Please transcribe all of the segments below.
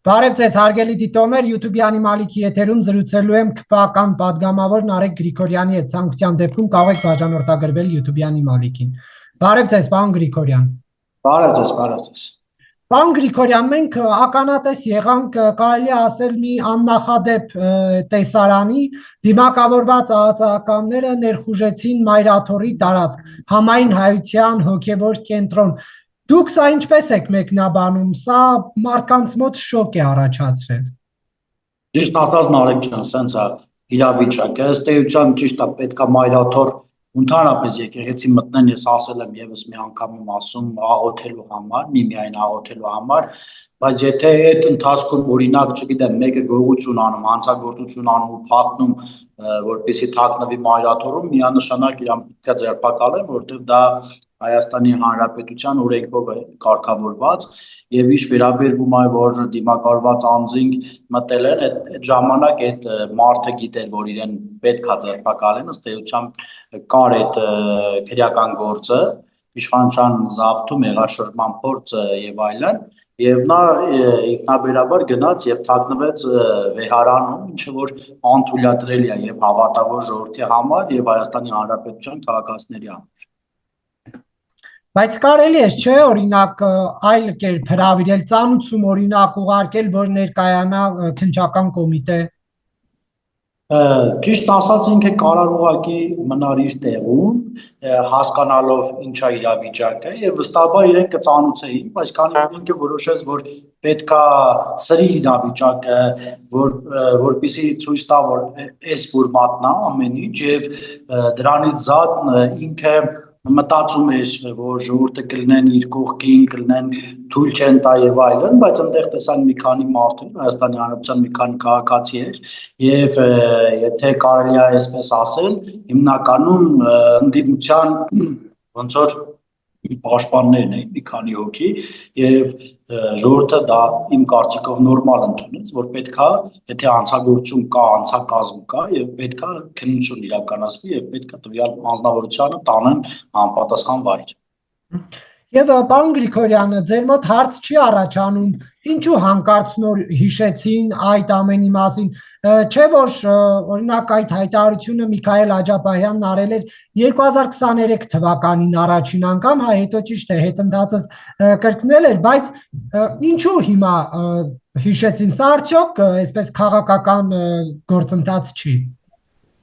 Բարև ձեզ հարգելի դիտողներ, YouTube-յանի Մալիքի եթերում զրուցելու եմ ԿՊԱ-կան պատգամավոր Նարեկ Գրիգորյանի հետ, ցանկության դեպքում կարող եք բաժանորդագրվել YouTube-յանի Մալիքին։ Բարև ձեզ, պարոն Գրիգորյան։ Բարև ձեզ, բարև ձեզ։ Պարոն Գրիգորյան, մենք ականատես եղանք, կարելի է ասել մի աննախադեպ տեսարանի, դիմակավորված ԱԱԾ-ականները ներխուժեցին Մայրաթորի տարածք, համայն հայության հոգևոր կենտրոն։ Դուք սա ինչպես եք մեկնաբանում, սա մարդկանց մոտ շոկ է առաջացրել։ Ճիշտ ասած Նարեկ ջան, սենց է իրավիճակը, ըստ էության ճիշտ է, պետք է Մայրաթոր ընդհանրապես եկեղեցի մտնեն, ես ասել եմ եւս մի անգամ եմ ասում աղոթելու համար, միմիայն աղոթելու համար, բայց եթե այդ ընթացքում օրինակ, չգիտեմ, մեկը գողություն անում, հանցագործություն անում ու փախնում, որպեսզի թաքնվի Մայրաթորում, միանշանակ իրան պետք է ձերբակալեն, որովհետեւ դա Հայաստանի Հանրապետության օրենքով է կարգավորված եւ ինչ վերաբերվում է որ դիմակայված անձինք մտել են այդ ժամանակ այդ մարդը գիտեր որ իրեն պետքա ձերբակալեն ըստ էության կար այդ քրեական գործը իշխանության զավթում եղաշրջման փորձը եւ այլն եւ նա ինքնաբերաբար գնաց եւ թաքնվեց վեհարանում ինչը որ անթույլատրելի է եւ հավատավոր ժողովրդի համար եւ Հայաստանի Հանրապետության քաղաքացիների համար Բայց կարելի է, չէ, օրինակ այլ կերպ հրավիրել, ծանուցում օրինակ ուղարկել, որ ներկայանա քննչական կոմիտե։ Ճիշտ ասած ինքը կարար ուղղակի մնար իր տեղում, հասկանալով ինչ է իրավիճակը եւ վստահաբար իրեն կծանուցեին, բայց քանի որ ինքը որոշեց, որ պետքա սրի իրավիճակը, որպեսզի ցույց տա, որ այս ֆորմատն է ամեն ինչ եւ դրանից զատ ինքը մտածում էր, որ ժողովուրդը կլինեն իր կողքին, կլինեն թույլ չեն տա եւ այլն, բայց այնտեղ տեսան մի քանի մարդ, Հայաստանի Հանրապետության մի քանի քաղաքացի էր եւ եթե կարելի է այսպես ասել, հիմնականում ընդդիմության ոնց որ պաշտպաններն էին մի քանի հոգի եւ ժողովուրդը դա իմ կարծիքով նորմալ ընդունեց, որ պետքա, եթե հանցագործություն կա, հանցակազմ կա եւ պետքա քննություն իրականացվի եւ պետքա տվյալ անձնավորությանը տանեն անպատասխան վայր։ Եվ պարոն Գրիգորյանը, ձեր մոտ հարց չի առաջանում, ինչու հանկարծ նոր հիշեցին այդ ամենի մասին, չէ որ օրինակ այդ հայտարարությունը Միքայել Աջապահյանն արել էր 2023 թվականին առաջին անգամ, հա հետո ճիշտ է, հետընթացս կրկնել էր, բայց ինչու հիմա հիշեցին, սա արդյոք այսպես քաղաքական գործընթաց չի։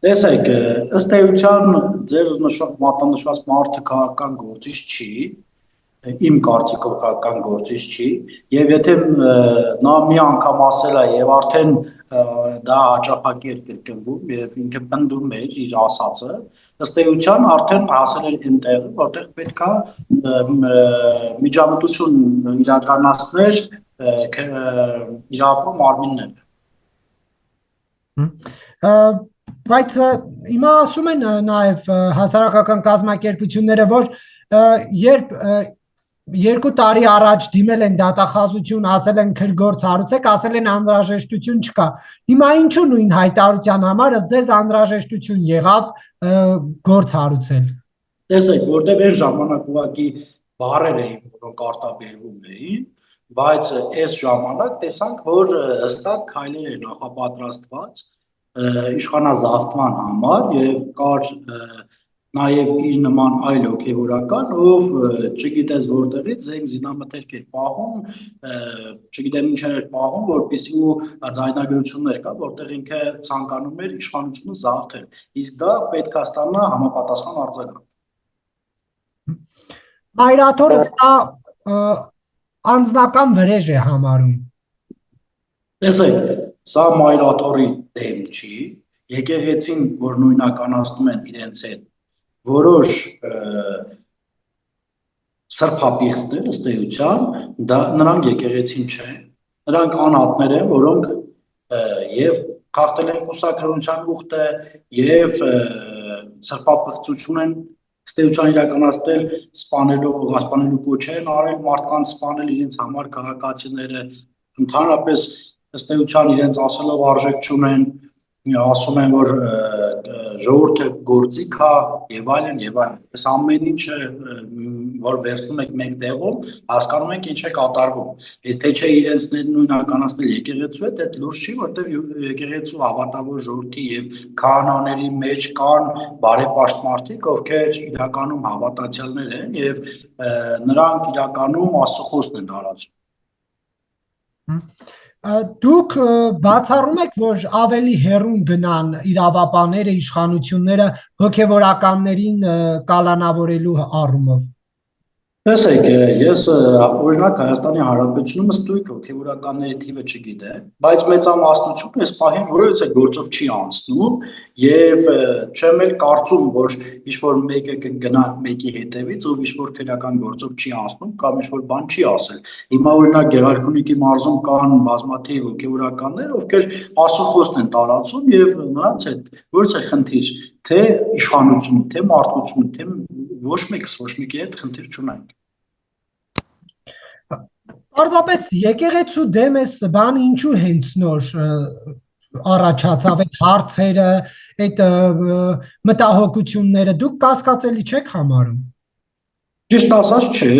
Տեսեք, ըստ էության ձեր մատնանշված մարդը քաղաքական գործիչ չի, իմ կարծիքով քաղաքական գործիչ չի եւ եթե նա մի անգամ ասել է եւ արդեն դա հաճախակի էր կրկնվում եւ ինքը բնդում էր իր ասածը ըստ էության արդեն հասել էր այնտեղ որտեղ պետքա միջամտություն իրականացներ իրապո մարմինները Բայց հիմա ասում են նաեւ հասարակական կազմակերպությունները որ երբ 2 տարի առաջ դիմել են դատախազություն, ասել են քրգործ հարուցեք, ասել են անհրաժեշտություն չկա։ Հիմա ինչու նույն հայտարարության համար ձեզ անհրաժեշտություն եղավ գործ հարուցել։ Տեսեք, որտեղ այն ժամանակ ուղղակի բառեր էին, որոնք արտաբերվում էին, բայց այս ժամանակ տեսանք, որ հստակ քայլեր են նախապատրաստված իշխանազավթման համար եւ կար նաև իր նման այլ հոգևորական, ով չգիտես որտեղից զենք զինամթերք էր պահում, չգիտեմ ինչ էր պահում, որպեսզի ու ձայնագրություններ կա, որտեղ ինքը ցանկանում էր իշխանությունը զավթել։ Իսկ դա պետք է ստանա համապատասխան արձագանք։ Մայրաթորը սա անձնական վրեժ է համարում։ Տեսեք, սա Մայրաթորի դեմ չի, եկեղեցին, որ նույնականացնում են իրենց հետ որոշ սրբապիղծներ ըստ էության, դա նրանք եկեղեցին չեն, նրանք անհատներ են, որոնք եւ խախտել են կուսակրոնության ուխտը եւ սրբապղծություն են ըստ էության իրականացնել սպանելու կոչ են արել մարդկանց սպանել իրենց համար քաղաքացիները ընդհանրապես ըստ էության իրենց ասելով արժեք չունեն ասում են որ ժողովուրդը գործիք է եւ այլն եւ այլն։ Այս ամեն ինչը որ վերցնում եք մեկ տեղում, հասկանում եք ինչ է կատարվում։ Իսկ թե չէ իրենց նույնականացնել եկեղեցու հետ, այդ լուրջ չի, որտեղ եկեղեցու հավատավոր ժողովրդի եւ քահանաների մեջ կան բարեպաշտ մարդիկ, ովքեր իրականում հավատացյալներ են եւ նրանք իրականում Աստծո խոսքն են տարածում։ Դուք բացառում եք, որ ավելի հեռուն գնան իրավապահները, իշխանությունները հոգևորականներին կալանավորելու առումով։ Տեսեք, ես օրինակ Հայաստանի Հանրապետությունում ստույգ հոգևորականների թիվը չգիտեմ, բայց մեծամասնությունը այս պահին որևէ գործով չի անցնում եւ չեմ էլ կարծում, որ ինչ-որ մեկը կգնա մեկի հետևից, ով ինչ-որ քրեական գործով չի անցնում կամ ինչ-որ բան չի ասել։ Հիմա օրինակ Գեղարքունիքի մարզում կան բազմաթիվ հոգևորականներ, ովքեր Աստծո խոսքն են տարածում եւ նրանց հետ ո՞րց է խնդիր, թե իշխանությունը, թե մարդկությունը, թե ոչ մեկի հետ խնդիր չունենք։ Պարզապես եկեղեցու դեմ էս բանը ինչու հենց նոր առաջացավ այդ հարցերը, այդ մտահոգությունները, դուք կասկածելի չեք համարում։ Ճիշտ ասած չէ,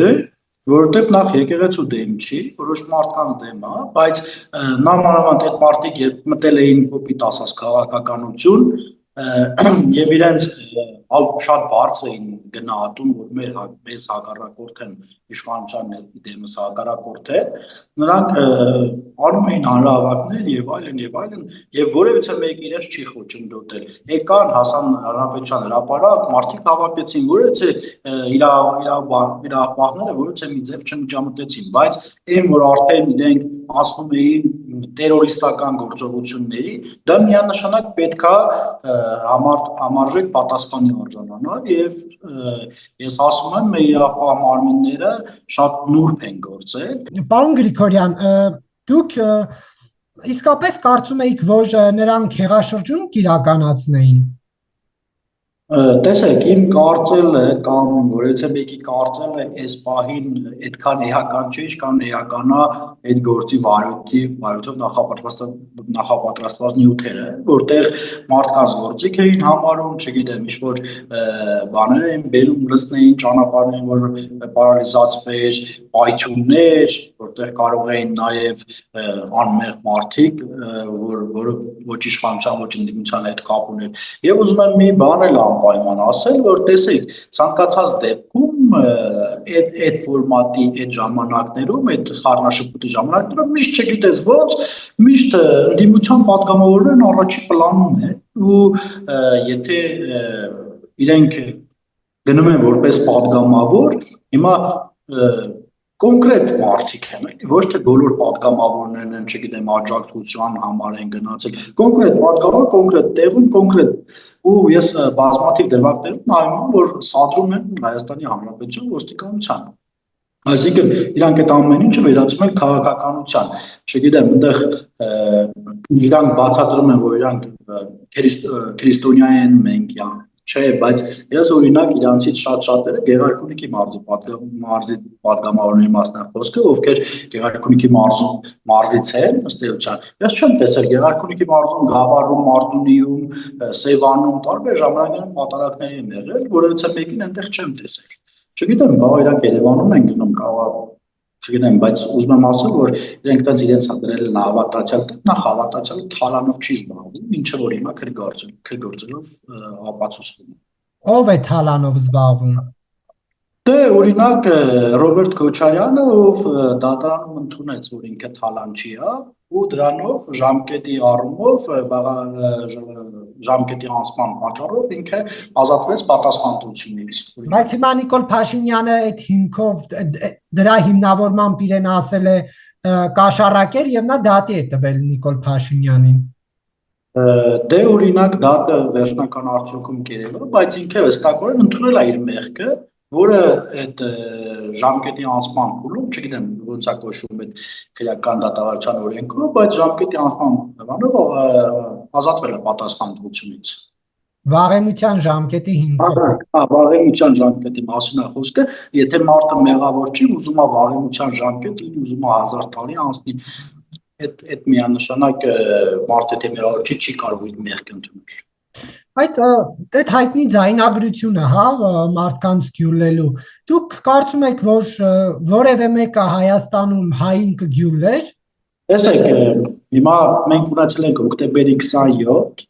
որովհետև նախ եկեղեցու դեմ չի, որոշ մարդկանց դեմ է, բայց նամանավանդ այդ մարդիկ երբ մտել էին կոպիտ ասած քաղաքականություն եւ իրենց շատ բարձր էին գնահատում, որ մեզ հակառակորդ են իշխանության դեմս հակառակորդ է, նրանք անում էին հանրահավաքներ եւ այլն եւ որևիցե մեկը իրենց չի խոչընդոտել։ Եկան հասան հանրապետության հրապարակ, մարդիկ հավաքեցին, որևիցե իրավապահները որևիցե մի ձև չմիջամտեցին, բայց այն որ արդեն իրենք ասում էին տերորիստական գործողությունների, դա միանշանակ պետքա համարժեք պատասխանի արժանանար եւ ես ասում եմ մեր իրավապահ մարմինները շատ նուրբ են գործել։ Պարոն Գրիգորյան, դուք իսկապես կարծում եք, որ նրանք հեղաշրջում կիրականացնեին։ Տեսեք, իմ կարծելը կամ որևէ մեկի կարծելը այս պահին այդքան էական չէ, ինչքան էականա այդ գործի վարույթով նախապատրաստված նյութերը, որտեղ մարդկանց գործիք էին համարում, չգիտեմ, ինչ-որ բաներ էին բերում, լցնեին ճանապարհներին, որ պարալիզացվեր, պայթյուններ, որտեղ կարող էին նաև անմեղ մարդիկ, որ ոչ իշխանության, ոչ ընդդիմության հետ կապ ուներ։ Եվ ուզում եմ մի բան էլ անպայման ասել, որ տեսեք, ցանկացած դեպքում այդ ֆորմատի այդ ժամանակներում, այդ խառնաշփոթի ժամանակներում միշտ չգիտես ոնց, միշտ ընդդիմության պատգամավորներն առաջի պլանում են ու եթե իրենք գնում են որպես պատգամավոր, հիմա կոնկրետ մարդիկ են, ոչ թե բոլոր պատգամավորներն են, չգիտեմ, աջակցության համար են գնացել, կոնկրետ պատգամավոր, կոնկրետ տեղում, կոնկրետ ու ես բազմաթիվ դրվագներում նայում եմ, որ սադրում են Հայաստանի Հանրապետության ոստիկանությանը։ Այսինքն իրանք այդ ամեն ինչը վերածում են քաղաքականության, չգիտեմ, այնտեղ իրանք բացատրում են, որ իրանք քրիստոնյա են, մենք չէ, բայց ես օրինակ իրանցից շատ-շատերը Գեղարքունիքի մարզի պատգամավորների մասն են խոսքը, ովքեր Գեղարքունիքի մարզից են, ըստ էության։ Ես չեմ տեսել Գեղարքունիքի մարզում, Գավառում, Մարտունիում, Սևանում տարբեր ժամանակներում պատարակներ են եղել, որովհետեւ մեկին այնտեղ չեմ տեսել։ Չգիտեմ, կարող իրանք Երևանում են գնում, կարող չգիտեմ, բայց ուզում եմ ասել, որ իրենք տենց իրենց դրել են հավատացյալ, նախ հավատացյալ թալանով չի զբաղվում, ինչը որ հիմա քրգործելով ապացուցվում է։ Ով է թալանով զբաղվում։ Դե օրինակ Ռոբերտ Քոչարյանը, ով դատարանում ընդունեց, որ ինքը թալանչի է, ու դրանով ժամկետի առումով ժամկետի անցման պատճառով ինքը ազատվեց պատասխանատվությունից։ Բայց հիմա Նիկոլ Փաշինյանը այդ հիմքով դրա հիմնավորմամբ իրեն ասել է կաշառակեր եւ նա դատի է տվել Նիկոլ Փաշինյանին։ Դե օրինակ դատը վերջնական արդյունքում կերել է, բայց ինքը վստահորեն ընդունել է իր մեղքը, որը այդ ժամկետի անցման փուլում, չգիտեմ ոնց է կոչվում այդ քրեական դատավարության օրենքով, բայց ժամկետի անցման բանով ազատվել է պատասխանատվությունից։ Վաղեմության ժամկետի հիմքով։ Վաղեմության ժամկետի մասին է խոսքը, եթե մարդը մեղավոր չի, ուզում է վաղեմության ժամկետ լինի, ուզում է 1000 տարի անցնի, այդ միանշանակ մարդը թե մեղավոր չի կարող իր մեղքը ընդունել։ Բայց այդ հայտնի ձայնագրությունը, հա, մարդկանց գյուլելու, դուք կարծում եք, որ որևէ մեկը Հայաստանում հային կգյուլեր։ Տեսեք, հիմա մենք ունեցել ենք հոկտեմբերի 27,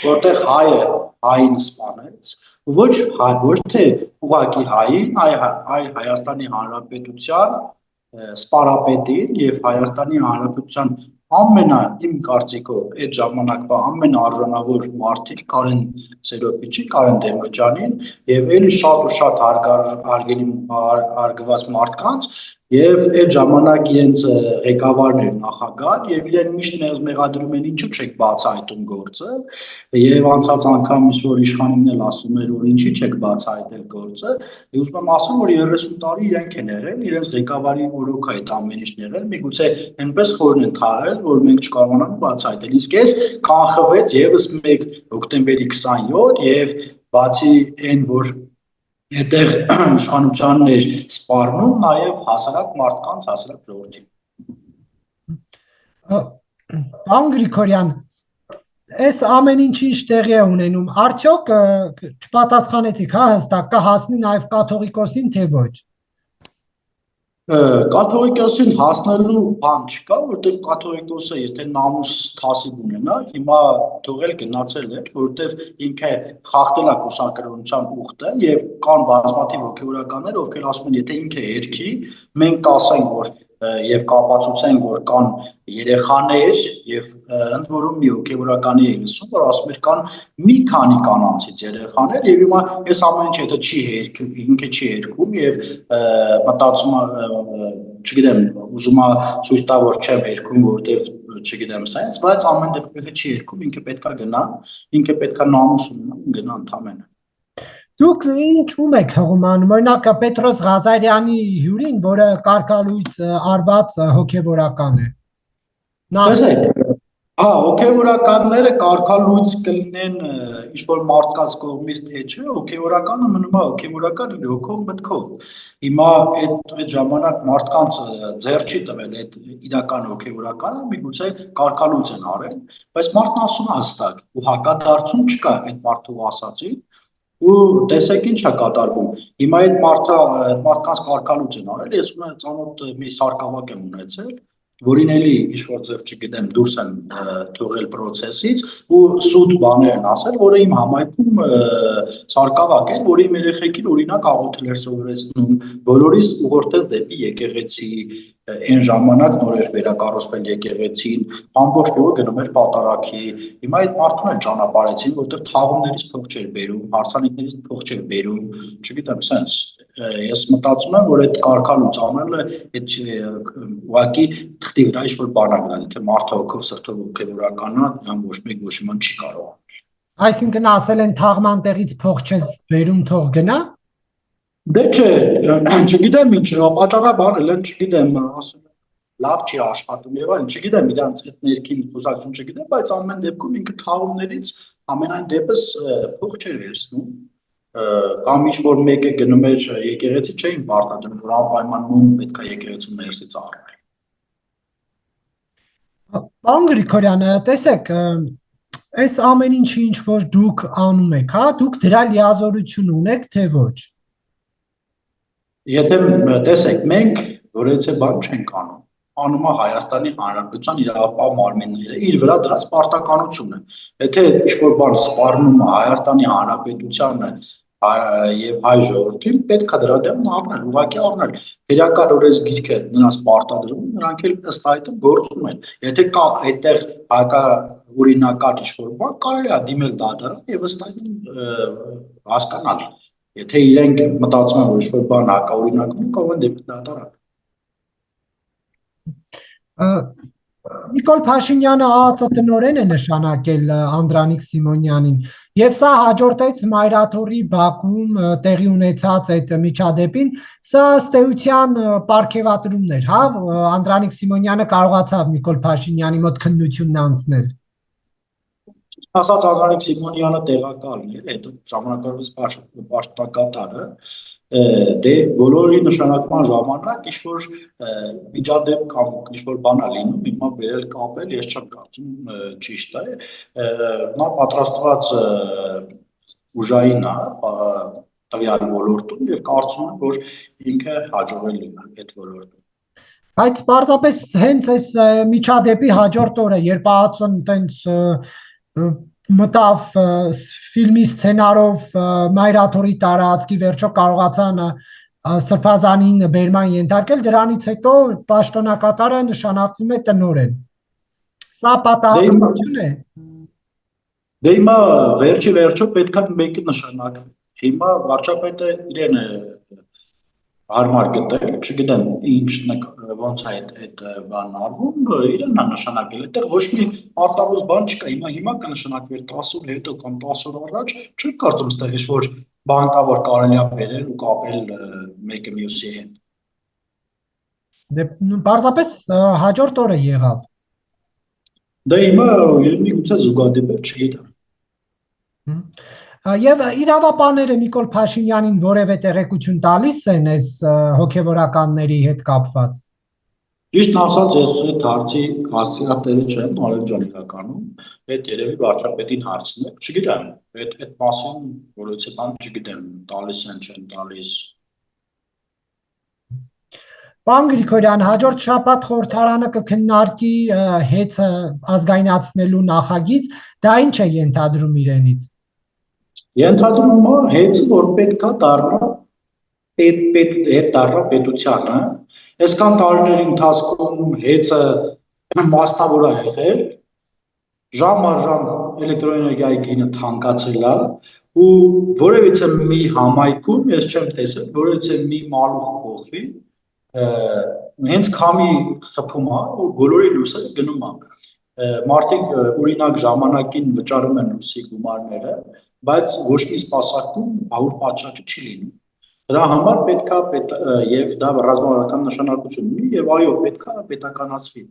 որտեղ հայը հային սպանեց, ոչ թե ուղղակի հային, այլ Հայաստանի Հանրապետության սպարապետին եւ Հայաստանի Հանրապետության իմ կարծիքով այդ ժամանակվա ամենարժանավոր մարդիկ Կարեն Սերոպիչի, Կարեն Դեմիրճյանին եւ էլի շատ ու շատ հարգված մարդկանց եւ այդ ժամանակ իրենց ղեկավարն էր նախագահ եւ իրեն միշտ մեղադրում են ինչու չեք բացահայտում գործը եւ անցած անգամ ինչ-որ իշխանինն էլ ասում էր որ ինչի չեք բացահայտել գործը եւ ուզում եմ ասեմ որ 30 տարի իրենք են եղել իրենց ղեկավարի օրոք այդ ամեն ինչն եղել միգուցե այնպես խորն են թաղել որ մենք չկարողանանք բացահայտել իսկ ես կանխվեց եւս մեկ հոկտեմբերի 27 եւ բացի այն որ այդտեղ իշխանությանն էր սպառնում նաև հասարակ մարդկանց, հասարակ ժողովրդին։ Պարոն Գրիգորյան, այս ամեն ինչի ինչ տեղի է ունենում, արդյոք չպատասխանեցիք, հա, հստակ կհասնի նաև կաթողիկոսին, թե ոչ։ Կաթողիկոսին հասնելու բան չկա, որտեղ կաթողիկոսը եթե նամուս թասիբ ունենա, հիմա թողել գնացել էր, որտեղ ինքը խախտել է կուսակրոնության ուխտը եւ կան բազմաթիվ հոգեվորականներ, ովքեր ասում են, եթե ինքը երկի, մենք կասենք, որ եւ կապացուցենք, որ կան երեխաներ եւ ընդ որում մի հոգեվորականի է լսում, որ ասում էր կան մի քանի կանանցից երեխաներ եւ հիմա այս ամեն ինչը եթե չի հերքում, ինքը չի հերքում եւ մտածում չգիտեմ, ուզում է ցույց տա որ չեմ հերքում, որտեվ չգիտեմ սենց, բայց ամեն դեպքում եթե չի հերքում, ինքը պետքա գնա, ինքը պետքա նամուս ունենա, գնա ընդամենը Դուք ինչ ում եք հղում, օրինակ Պետրոս Ղազարյանի հյուրին, որը կարգալույծ արված հոգևորական է։ Տեսեք, հոգևորականները կարգալույծ կլինեն ինչ-որ մարդկանց կողմից թե չէ, հոգևորականը մնում է հոգևորական իր հոգով մտքով։ Հիմա այդ ժամանակ մարդկանց ձեռ չի տվել այդ իրական հոգևորականը, միգուցե կարգալույծ են արել, բայց մարդն ասում է հստակ ու հակադարձում չկա այդ մարդու ասածին ու տեսեք ինչ է կատարվում հիմա այդ մարդկանց կարգալույծ են արել ես ունեմ ծանոթ մի սարկավակ եմ ունեցել որին էլի ինչ-որ ձև չգիտեմ դուրս են թողել process-ից ու սուտ բաներ են ասել որը իմ համայնքում սարկավակ են որի երեխեքին օրինակ աղոթել էր սովորեցնում բոլորիս ուղղորդեց դեպի եկեղեցի այն ժամանակ նոր էր վերակառուցվել եկեղեցին ամբողջ գյուղը գնում էր պատարագի հիմա այդ մարդուն էլ ճանապարհեցին որտեղ թաղումներից փող չէր բերում հարսանիքներից փող չէր բերում չգիտեմ sense ես մտածում եմ որ այդ կարգալույց անելը այդ ուղղակի թղթի վրա ինչ-որ բան է գնալ եթե մարդը հոգով սրտով հոգևորականա դրան ոչ մեկ ոչ իման չի կարող Այսինքն ասել են թաղման տեղից փող չես բերում թող գնա Դե չէ, չգիտեմ ինչ, պատճառաբան են, չգիտեմ, ասում եմ լավ չի աշխատում եւ այլն, չգիտեմ իրանց այդ ներքին խոսակցություն չգիտեմ, բայց ամեն դեպքում ինքը թաղումներից ամենայն դեպս փող չէր վերցնում կամ ինչ-որ մեկը գնում էր եկեղեցի չէին պարտադրում, որ անպայման նույն պետք է եկեղեցու ներսից առնել։ Պարոն Գրիգորյան, տեսեք, այս ամեն ինչի ինչ որ դուք անում եք, հա, դուք դրա լիազորություն ունեք, թե ոչ։ Եթե տեսեք, մենք որևէ բան չենք անում է Հայաստանի Հանրապետության իրավապահ մարմինները, իր վրա դրած պարտականությունը։ Եթե ինչ-որ բան սպառնում է Հայաստանի Հանրապետությանը եւ հայ ժողովրդին, պետք է դրա դեմ առնել, ուղղակի առնել։ Քերական օրենսգիրքը նրանց պարտադրում, նրանք էլ ըստ այդմ գործում են։ Եթե կա այդտեղ հակաօրինական ինչ-որ բան, կարելի է դիմել դատարան եւ ըստ այդմ հասկանալ Եթե իրենք մտածում են, որ ինչ-որ բան հակաօրինակ ունի, կարող են դեպի դատարան։ Նիկոլ Փաշինյանը ԱԱԾ տնօրեն է նշանակել Անդրանիկ Սիմոնյանին, եւ սա հաջորդեց Մայրաթորի Բաքվում տեղի ունեցած այդ միջադեպին, սա ըստ էության պարգևատրումն էր, հա, Անդրանիկ Սիմոնյանը կարողացավ Նիկոլ Փաշինյանի մոտ քննությունն անցնել։ Ասած Անդրանիկ Սիմոնյանը տեղակալն էր, այդ ժամանակակից պաշտոնակատարը, դե բոլորի նշանակման ժամանակ ինչ-որ միջադեպ կամ ինչ-որ բան է լինում, հիմա վերել կապել, ես չեմ կարծում ճիշտ է, նա պատրաստված ուժային է տվյալ ոլորտում եւ կարծում եմ, որ ինքը հաջողել է այդ ոլորտում։ Բայց պարզապես հենց այս միջադեպի հաջորդ օրը, երբ Ահացոն տենց մտավ ֆիլմի սցենարով Մայրաթորի տարածքի վերջո կարողացան սրբազանին բերման ենթարկել, դրանից հետո պաշտոնակատարը նշանակվում է տնօրեն։ Սա պատահական է։ Դե հիմա վերջի վերջո պետք է մեկը նշանակվի։ Հիմա վարչապետը իրեն է հարմար գտել, չգիտեմ ոնց է այդ բանն արվում, իրեն է նշանակել, այդտեղ ոչ մի արտահայտ բան չկա, հիմա կնշանակվի 10 օր հետո կամ 10 օր առաջ, չեմ կարծում այդտեղ ինչ-որ բան կա, որ կարելի է բերել ու կապել մեկը մյուսի հետ։ Դե պարզապես հաջորդ օրը եղավ։ Դե հիմա միգուցե զուգադիպ է, չգիտեմ։ Եվ իրավապանները Նիկոլ Փաշինյանին որևէ տեղեկություն տալիս են այս հոգևորականների հետ կապված։ Ճիշտ ասած, ես այդ հարցի հասցեատերը չեմ, Արեգ ջան իրականում, այդ երևի վարչապետին հարցն է, չգիտեմ, այդ մասին որից բան չգիտեմ, տալիս են, չեն տալիս։ Պարոն Գրիգորյան, հաջորդ շաբաթ խորհրդարանը կքննարկի հեծը ազգայնացնելու նախագիծ, դա ինչ է ենթադրում իրենից։ Ենթադրում է հեծը, որ պետք է դառնա պետությանը, այսքան տարիների ընթացքում հեծը մասնավոր է եղել, ժամ առ ժամ էլեկտրոէներգիայի գինը թանկացել է ու որևիցե մի համայնքում, ես չեմ տեսել, որևիցե մի մալուխ փոխվի, հենց քամի խփում է ու բոլորի լույսը գնում է։ Մարդիկ օրինակ ժամանակին վճարում են լույսի գումարները, բայց ոչ մի սպասարկում բահուր պատշաճը չի լինում։ Դրա համար պետք է եւ դա ռազմավարական նշանակություն ունի եւ այո, պետք է պետականացվի։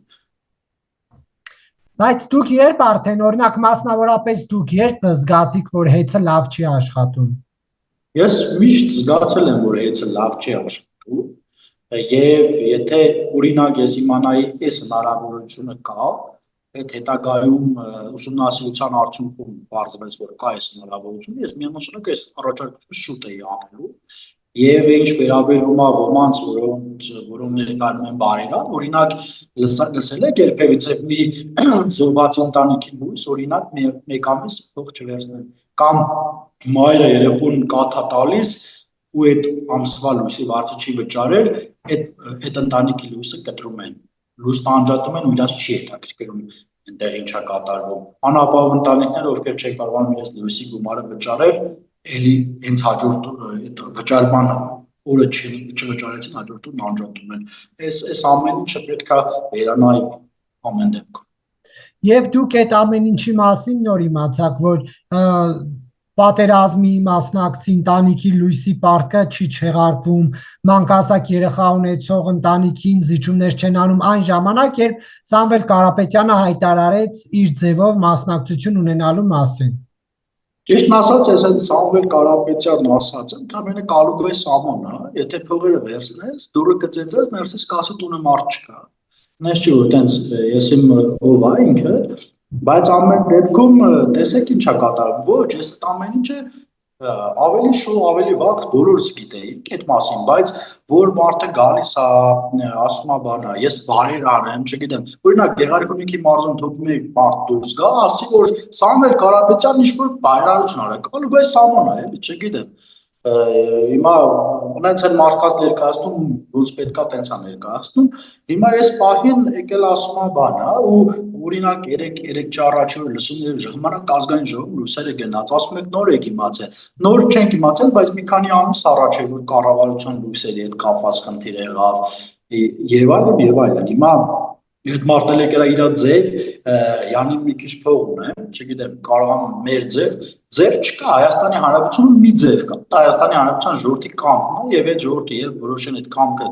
Բայց դուք երբ արդեն օրինակ մասնավորապես դուք երբ զգացիք, որ հեծը լավ չի աշխատում։ Ես միշտ զգացել եմ, որ հեծը լավ չի աշխատում եւ եթե օրինակ ես իմանայի այս հնարավորությունը կա, այդ հետագայում ուսումնասիրության արդյունքում բարձրացվեց, որ կա այս հնարավորությունը, ես միանշանակ այս առաջարկությունը շուտ էի անելու եւ ինչ վերաբերում է ոմանց, որոնք ներկայանում են բարերար, օրինակ լսել եք երբևիցե մի զոհված ընտանիքի լույս, օրինակ մեկ ամիս փող չվերցնել, կամ մայրը երեխուն կաթա տալիս ու այդ ամսվա լույսի վարձը չի վճարել, այդ ընտանիքի լույսը կտրում են, լույսն անջատում են ու իրաց չի հետաքրքրում այնտեղ ինչ է կատարվում։ Անապահով ընտանիքները, ովքեր չեն կարողանում իրենց լույսի գումարը վճարել, էլի հենց հաջորդ այդ վճարման օրը չվճարեցին, հաջորդ օրն անջատում են։ Այս ամեն ինչը պետք է վերանայի ամեն դեպքում։ Եվ դուք այդ ամեն ինչի մասին նոր իմացաք, որ պատերազմի մասնակցի ընտանիքի լույսի պարկը չի չեղարկվում, մանկահասակ երեխա ունեցող ընտանիքին զիջումներ չեն անում այն ժամանակ, երբ Սամվել Կարապետյանը հայտարարեց իր ձևով մասնակցություն ունենալու մասին։ Ճիշտն ասած, ես այդ Սամվել Կարապետյանն ասած եմ, դա կալուկվե սամոն է, եթե փողերը վերցնես, դուրը կծեծես, ներսից կասի տունը մարդ չկա։ Նես չի որ տենց ես իմ ով է ինքը, բայց ամեն դեպքում տեսեք ինչ է կատարվում, ոչ, ես այդ ամեն ինչը ավելի շուտ, ավելի վաղ բոլորս գիտեինք այդ մասին, բայց որ մարդը գալիս է, ասում է բանա, ես բարերար եմ, չգիտեմ, օրինակ Գեղարքունիքի մարզում թողնում եք մարդ դուրս գա, ասի որ Սամվել Կարապետյանն ինչ-որ բարերարություն արել, կալու գայ սամոն է, էլի, չգիտեմ։ Հիմա ունենց են մարդկանց ներկայացնում, ոնց պետքա տենց է ներկայացնում, հիմա այս պահին եկել ասում է բան, ու օրինակ 3 առաջի օր լսում եք ժամանակ ազգային ժողովում լույսերը գնաց, ասում եք նոր եք իմացել, նոր չենք իմացել, բայց մի քանի ամիս առաջ է որ կառավարության լույսերի հետ կապված խնդիր եղավ եւ այլն, հիմա այդ մարդը եկել է իր ձև, յանին մի քիչ փող ունեմ, չգիտեմ, կարող եմ մեր ձև չկա, Հայաստանի Հանրապետությունում մի ձև կա, դա Հայաստանի Հանրապետության ժողովրդի կամքն է եւ այդ ժողովրդը երբ որոշեն այդ կամքը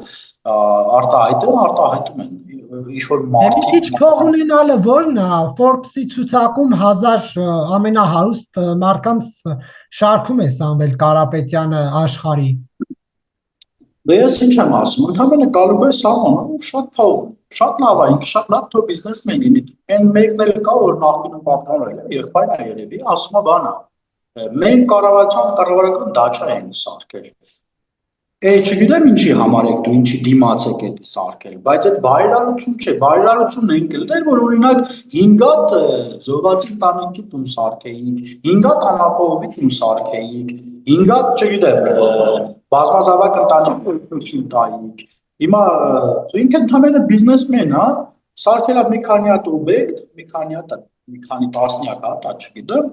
արտահայտում են, ինչ-որ մարդիկ։ Քիչ փող ունենալը ո՞րն է, Forbes-ի ցուցակում 1000 ամենահարուստ մարդկանց շարքում է Սամվել Կարապետյանը աշխարհի։ Դե ես ինչ եմ ասում, ընդհանրապես Գալուբոյ Սամոնը շատ լավ է, ինքը շատ լավ թո բիզնեսմեն է։ Այն մեկն էլ կա, որ նախկինում պատկանել է, եղբայրն է երևի, ասում է բանա։ Մենք կառավարական դաչա ենք սարքել։ Չգիտեմ ինչի համար եք դու ինչի դիմաց եք այդ սարքել, բայց այդ բայրարություն չէ, բայրարությունն են կլներ, որ օրինակ 5 հատ զոհվածի տանիքի տուն սարքեիք, 5 հատ անապահովի տուն սարքեիք, 5 հատ, չգիտեմ, բազմազավակ ընտանիքի օգնություն տայիք։ Հիմա ինքը ընդհանրապես բիզնեսմեն է, սարքել է մի քանի հատ օբյեկտ, մի քանի տասնյակ հատ, չգիտեմ,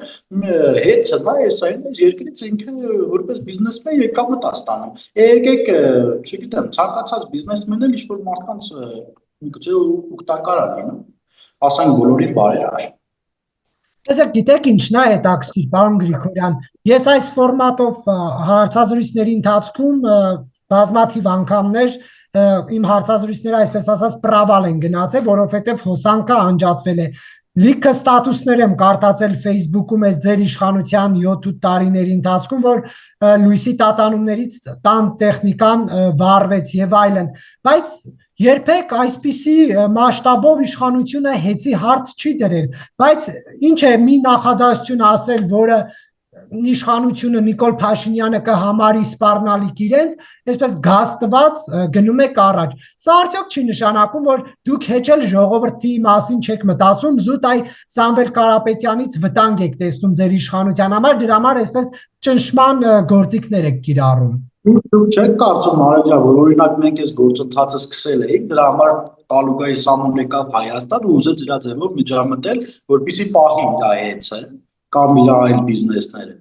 հեծը դա էս այն երկրից ինքը որպես բիզնեսմեն եկամուտ է ստանում։ Եկեք, չգիտեմ, ցանկացած բիզնեսմեն էլ ինչ-որ մարդկանց միգուցե օգտակար է լինում, ասենք բոլորին բարերար։ Տեսեք, գիտեք ինչն է հետաքրքիր, պարոն Գրիգորյան, ես այս ֆորմատով հարցազրույցների ընթացքում բազմաթիվ անգամներ իմ հարցազրույցները այսպես ասած պրավալ են գնացել, որովհետև հոսանքը անջատվել է։ Լիքը ստատուսներ եմ կարդացել Facebook-ում այս ձեր իշխանության 7-8 տարիների ընթացքում, որ լույսի տատանումներից տան տեխնիկան վառվեց եւ այլն, բայց երբեք այսպիսի մասշտաբով իշխանությունը հեծի հարց չի դրել, բայց ինչ է մի նախադասություն ասել, որը իշխանությունը Նիկոլ Փաշինյանը կհամարի սպառնալիք իրենց, այսպես գաստված գնում եք առաջ։ Սա արդյոք չի նշանակում, որ դուք հեչել ժողովրդի մասին չեք մտածում, զուտ այ Սամվել Կարապետյանից վտանգ եք տեսնում ձեր իշխանության համար, դրա համար այսպես ճնշման գործիքներ եք կիրառում։ Դուք չեք կարծում Արեջան, որ օրինակ մենք այս գործընթացը սկսել էինք, դրա համար Գալուբոյ Սամոնն եկավ Հայաստան ու ուզեց իր ձևով միջամտել, որպեսզի պահի իր հեծը կամ իր այլ բիզնեսները։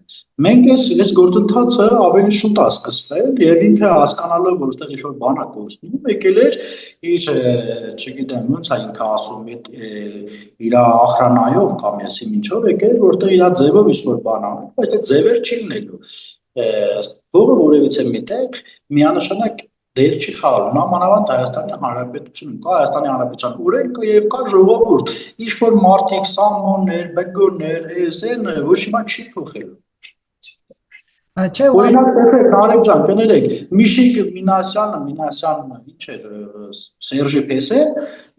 Մենք այս գործընթացը ավելի շուտ է սկսվել եւ ինքը հասկանալով, որ այդտեղ ինչ-որ բան է գործնում, եկել էր իր, չգիտեմ, ոնց է ինքը ասում, իր ախրանայով կամ եսի ինչով եկել, որտեղ իր ձևով ինչ-որ բան անում, բայց այդ ձևեր չի լինելու։ Որը որևիցե միտեղ միանշանակ դեր չի խաղալու, նամանավանդ Հայաստանի Հանրապետությունում, կա Հայաստանի Հանրապետության օրենքը եւ կա ժողովուրդ, ինչ որ մարդիկ, Սամոններ, Բեգորներ, էսեն ոչ հիմա չի փոխելու։ Չէ, օրինակ տեսեք Արեգ ջան, կներեք, Միշիկ Մինասյանը, ինչ էր, Սերժի Պեսը,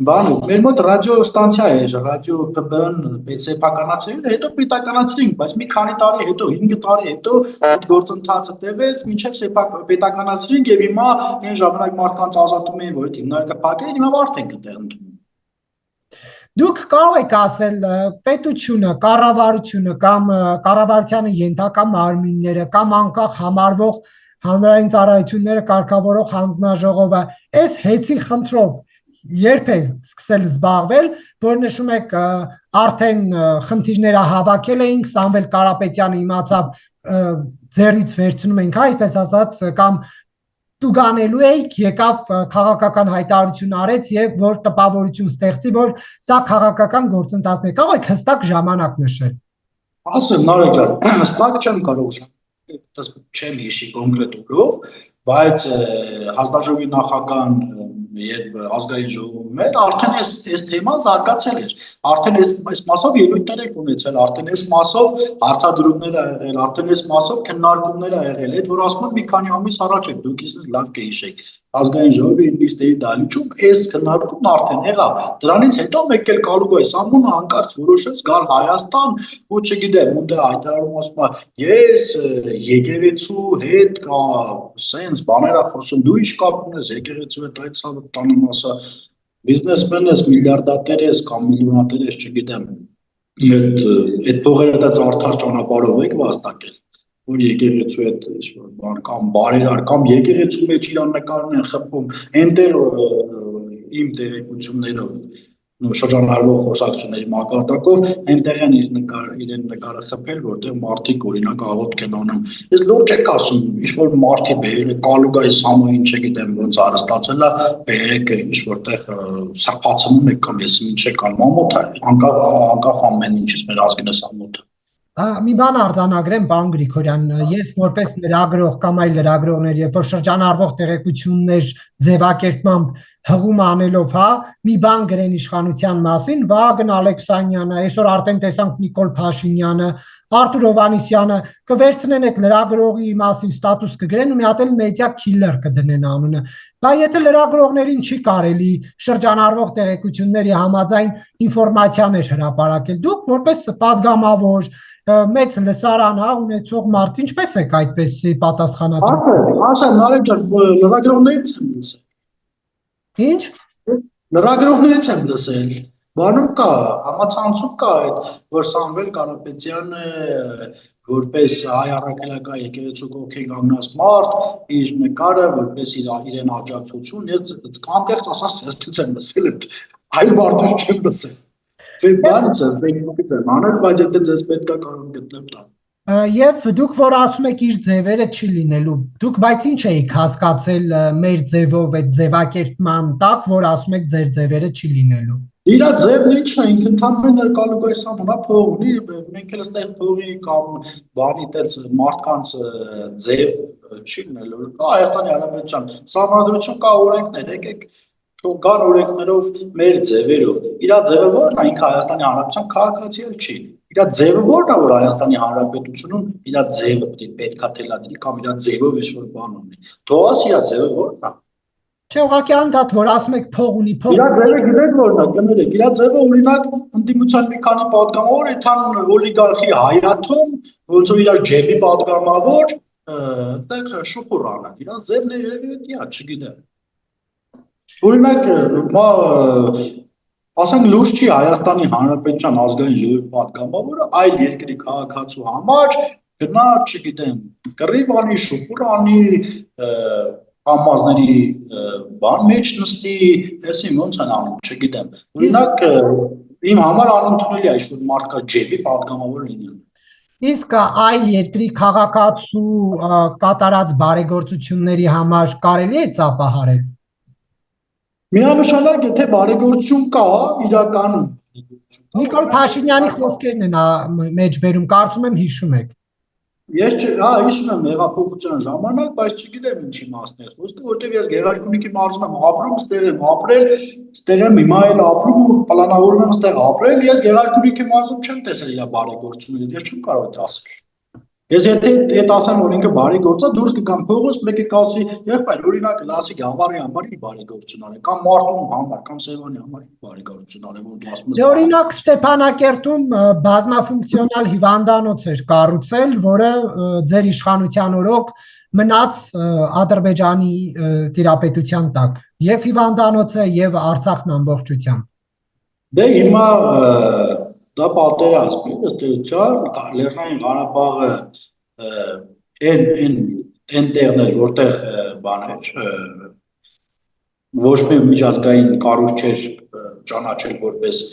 բանը, մեր մոտ ռադիոստանցիա էր, ռադիո ՊԲ-ն սեփականացրին, հետո պետականացրին, բայց մի քանի տարի հետո, 5 տարի հետո այդ գործընթացը տևեց, մինչև պետականացրին եւ հիմա այն ժամանակ մարդկանց ազատում էին, որ այդ հիմնարկը փակել, հիմա վարդ են այդտեղ ընդունում։ Դուք կարող եք ասել պետությունը, կառավարությունը կամ կառավարությանը ենթակա մարմինները կամ անկախ համարվող հանրային ծառայությունները կարգավորող հանձնաժողովը այս հեծի խնդրով երբ է սկսել զբաղվել, որ նշում եք արդեն խնդիրները հավաքել էինք, Սամվել Կարապետյանը իմացավ ձեռից վերցնում ենք, այսպես ասած, կամ տուգանելու էիք, եկավ քաղաքական հայտարարություն արեց եւ որ տպավորություն ստեղծի, որ սա քաղաքական գործընթացներ, կարող եք հստակ ժամանակ նշել։ Ասեմ Նարեկ ջան, հստակ չեմ կարող, չեմ հիշի կոնկրետ օրով, բայց հանձնաժողովի նախագահան եւ ազգային ժողովում էր, արդեն այս թեման զարգացել էր, արդեն այս մասով ելույթներ եք ունեցել, արդեն այս մասով հարցադրումներ ա եղել, արդեն այս մասով քննարկումներ ա եղել, այդ որ ասում եմ մի քանի ամիս առաջ եք դուք ինձ լավ կհիշեք, ազգային ժողովի լիստերի դալիճում այս քննարկումն արդեն եղավ, դրանից հետո մեկ էլ Գալուբոյ Սամոնը հանկարծ որոշեց գալ Հայաստան ու չգիտեմ, ոնց հայտարարում ասում է, ես եկեղեցու հետ կա սենց բաներ ա խոսում, դու ինչ կապ ունես եկեղեցու հետ այդ ցավը տանում ասա բիզնեսմեն ես, միլիարդատեր ես կամ միլիոնատեր ես, չգիտեմ, այդ փողերը դա արդար ճանապարհով եք վաստակել, որ եկեղեցու հետ ինչ-որ բան կամ բարերար կամ եկեղեցու մեջ իրան նկարն են խփում, այնտեղ իմ տեղեկություններով շրջանառվող խոսակցությունների մակարդակով այնտեղ են իրեն նկարը խփել, որտեղ մարդիկ օրինակ աղոթք են անում։ Ես լուրջ եք ասում, ինչ-որ մարդի բերել է Գալուբոյ Սամոնին, չգիտեմ ոնց արստացել է, բերեք ինչ-որտեղ սրբացնում եք կամ ես ինչ եք անում, ամոթ է, անկախ ամեն ինչից մեր ազգինը ամոթ է։ Մի բան արձանագրեմ, պարոն Գրիգորյան, ես որպես լրագրող կամ այլ լրագրողներ, երբ որ շրջանառվող տեղեկություններ ձևակերպմամբ հղում անելով, մի բան գրեն իշխանության մասին, Վագն Ալեքսանյանը, այսօր արդեն տեսանք Նիկոլ Փաշինյանը, Արթուր Հովհաննիսյանը կվերցնեն այդ լրագրողի մասին ստատուս կգրեն ու մի հատ էլ մեդիա քիլլեր կդնեն անունը։ Բայց եթե լրագրողներին չի կարելի շրջանառվող տեղեկությունների համաձայն ինֆորմացիաներ հրապարակել, դուք որպես падգամավոր մեծ լսարան ունեցող մարդ ինչպես եք այդպես պատասխանատու։ Ասա Նարեկ ջան, լրագրողներից եմ լսել։ Ինչ։ Լրագրողներից եմ լսել։ Բանում կա, համացանցում կա այդ, որ Սամվել Կարապետյանը որպես հայ առաքելական եկեղեցու կողքին կանգնած մարդ, իր նկարը որպես իրեն աջակցություն, ես անկեղծ ասած ես եմ լսել, այլ մարդուց չեմ լսել։ Բանից եմ, Facebook-ից եմ անել, բայց եթե ձեզ պետք է կարող գտնեմ տա։ Եվ դուք որ ասում եք իր ձևերը չի լինելու, դուք բայց ինչ էիք հասկացել մեր ձևով այդ ձևակերպման տակ, որ ասում եք ձեր ձևերը չի լինելու։ Իր ձևն ինչ է, ինքը ընդհանրապես կալուկայսան ունա փող ունի, մենք էլ այստեղ փողի կամ բանի տենց մարդկանց ձև չի լինելու։ Կա Հայաստանի Հանրապետության սահմանադրություն, կա օրենքներ, եկեք կան օրենքներով մեր ձևերով։ Իր ձևը ո՞րն է, ինքը Հայաստանի Հանրապետության քաղաքացի էլ չի։ Իր ձևը ո՞րն է, որ Հայաստանի Հանրապետությունում իր ձևը պետքա թելադրի կամ իր ձևով ինչ-որ բան ունի։ Թողած իր ձևը ո՞րն է։ Չէ, ուղղակի անդադ որ ասում եք փող ունի, փող։ Իր ձևը գիտեք ո՞րն է, կներեք, իր ձևը օրինակ ընդդիմության մի քանի պատգամավոր այդքան օլիգարխի հայաթում, ոնց որ իր ջեբի պատգամավոր, այդտեղ շուխուր անան։ Իր ձևն է երևի դա, չգիտեմ։ Օրինակ, ասենք լուրջ չի Հայաստանի Հանրապետության ազգային ժողովի պատգամավորը այլ երկրի քաղաքացու համար գնա, չգիտեմ, կռիվ անի, շուխուր անի, ամազների բան մեջ նստի, այսին ոնց են անում, չգիտեմ։ Օրինակ, իմ համար անընդունելի է ինչ-որ մարդկա ջեբի պատգամավոր լինել։ Իսկ այլ երկրի քաղաքացու կատարած բարեգործությունների համար կարելի է ծափահարել։ Միանշանակ, եթե բարեգործություն կա, իրականում Նիկոլ Փաշինյանի խոսքերն են մեջբերում, կարծում եմ հիշում եք։ Ես հիշում եմ հեղափոխության ժամանակ, բայց չգիտեմ ինչ իմաստներ խոսքը, որտեղ ես Գեղարքունիքի մարզում եմ ապրում, ստեղ եմ ապրել, ստեղ եմ հիմա էլ ապրում ու պլանավորում եմ ստեղ ապրել, ես Գեղարքունիքի մարզում չեմ տեսել իր բարեգործությունները, ես չեմ կարող դա ասել։ Ես եթե այդ ասեմ, որ ինքը բարեգործ է, դուրս կգամ փողոց, մեկը կասի, եղբայր, օրինակ լասի գավառի համար ի բարեգործություն արել, կամ մարդու համար, կամ Սևանի համար ի բարեգործություն արել, որ դու ասում ես։ Օրինակ Ստեփանակերտում բազմաֆունկցիոնալ հիվանդանոց էր կառուցել, որը ձեր իշխանության օրոք մնաց Ադրբեջանի տիրապետության տակ, եւ հիվանդանոցը եւ Արցախն ամբողջությամբ։ Դե հիմա դա պատերազմ է, ըստ էության, Լեռնային Ղարաբաղը այն տեղն էր, որտեղ բաներ ոչ մի միջազգային կառույց չէր ճանաչել որպես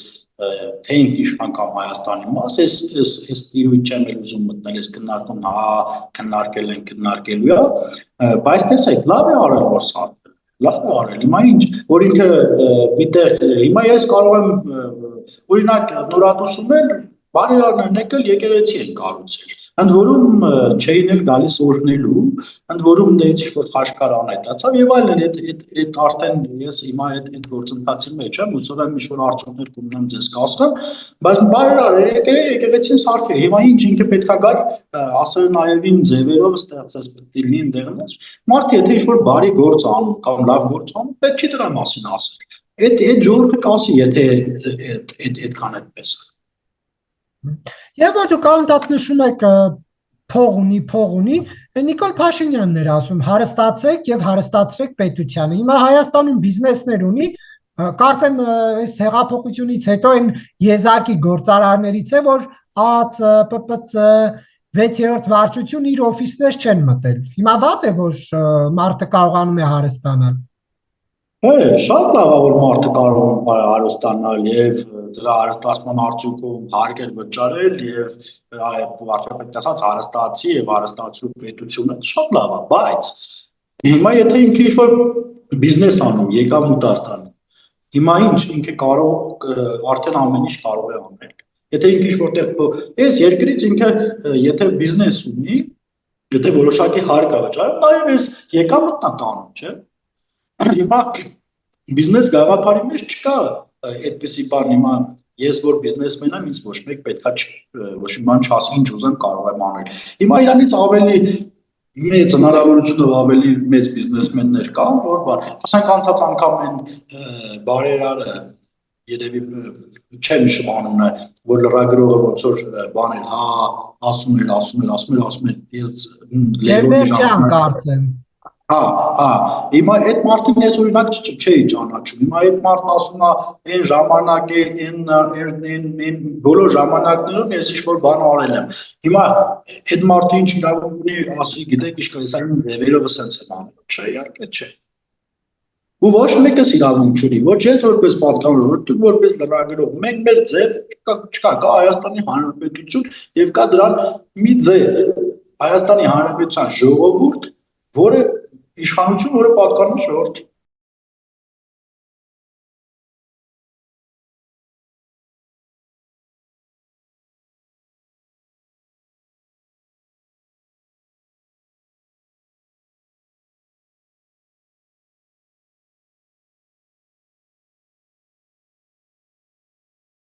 թե ինքն իշխան կամ Հայաստանի մաս, այս տիրույթ չեմ ուզում մտնել, այս քննարկում քննարկել են քննարկելու է, բայց տեսեք, լավ է արել որ սա լավ է արել, հիմա ինչ, որ ինքը միտեղ, հիմա ես կարող եմ օրինակ նորատուսումել բարերարներն եկել եկեղեցի են կառուցել, ընդ որում չէին էլ գալիս օրհնելու, ընդ որում դից ինչ-որ խաշկար անհետացավ եւ այլն, այդ արդեն ես հիմա այդ գործընթացի մեջ եմ, հուսով եմ ինչ-որ արդյունքներ կունենամ ձեզ կասեմ, բայց բարերար եկեղեցին սարքել, հիմա ինչ ինքը պետքա գար ասել նաեւին ձևերով ստեղծած պետք է լինի ընդեղնես, մարդը եթե ինչ-որ բարի գործ անում կամ լավ գործ անում, պետք չի դրա մասին ասել։ Այդ ժողովուրդը կասի, եթե այդքան այդպես է։ Եվ որ դուք անդադ նշում եք փող ունի, Նիկոլ Փաշինյանն էր ասում, հարստացեք եւ հարստացրեք պետությանը։ Հիմա Հայաստանում բիզնեսներ ունի, կարծեմ այս հեղափոխությունից հետո այն եզակի գործարարներից է, որ ԱԾ, ՊՊՑ, 6-րդ վարչություն իր օֆիսներ չեն մտել։ Հիմա վատ է, որ մարդը կարողանում է հարստանալ։ Շատ լավ է, որ մարդը կարող է հարստանալ եւ դրա հարստացման արդյունքում հարկեր վճարել եւ վարչապետը ասած հարստացի եւ հարստացու պետությունը շատ լավ է, բայց հիմա եթե ինքը ինչ-որ բիզնես անում, եկամուտ ստանում, հիմա ինչ ինքը կարող արդեն ամեն ինչ կարող է անել։ Եթե ինքը ինչ-որտեղ այս երկրից ինքը եթե բիզնես ունի, եթե որոշակի հարկ է վճարում, նաեւ այս եկամուտն է տանում, չէ՞։ Հիմա բիզնես գաղափարի մեջ չկա այդպիսի բան հիմա ես որ բիզնեսմեն եմ, ինձ ոչ մեկ պետքա ոչ մի բան չասի, ինչ ուզեմ կարող եմ անել։ Հիմա իրանից ավելի մեծ հնարավորությունով ավելի մեծ բիզնեսմեններ կան, որ բան, ասենք անցած անգամ այն բարերարը երևի չեմ հիշում անունը, որ լրագրողը ոնց որ բաներ, հա, ասում էր, ես Ջերմերչյան կարծեմ։ Հա, հիմա այդ մարդին ես օրինակ չէի ճանաչում, հիմա այդ մարդն ասում է այն ժամանակ այն բոլոր ժամանակներում ես ինչ-որ բան արել եմ, հիմա այդ մարդը ինչ իրավունք ունի ասի, գիտեք, իշքա ես այն ձևերով սենց եմ անել, չէ, իհարկե չէ։ Ու ոչ մեկս իրավունք չունի, ոչ ես որպես պատգամավոր, ոչ դու որպես լրագրող, մենք մեր ձև չկա, կա Հայաստանի Հանրապետություն եւ կա դրան մի ձև, Հայաստանի Հանրապետության ժողովուրդ, որը իշխանություն, որը պատկանում է ժողովրդին։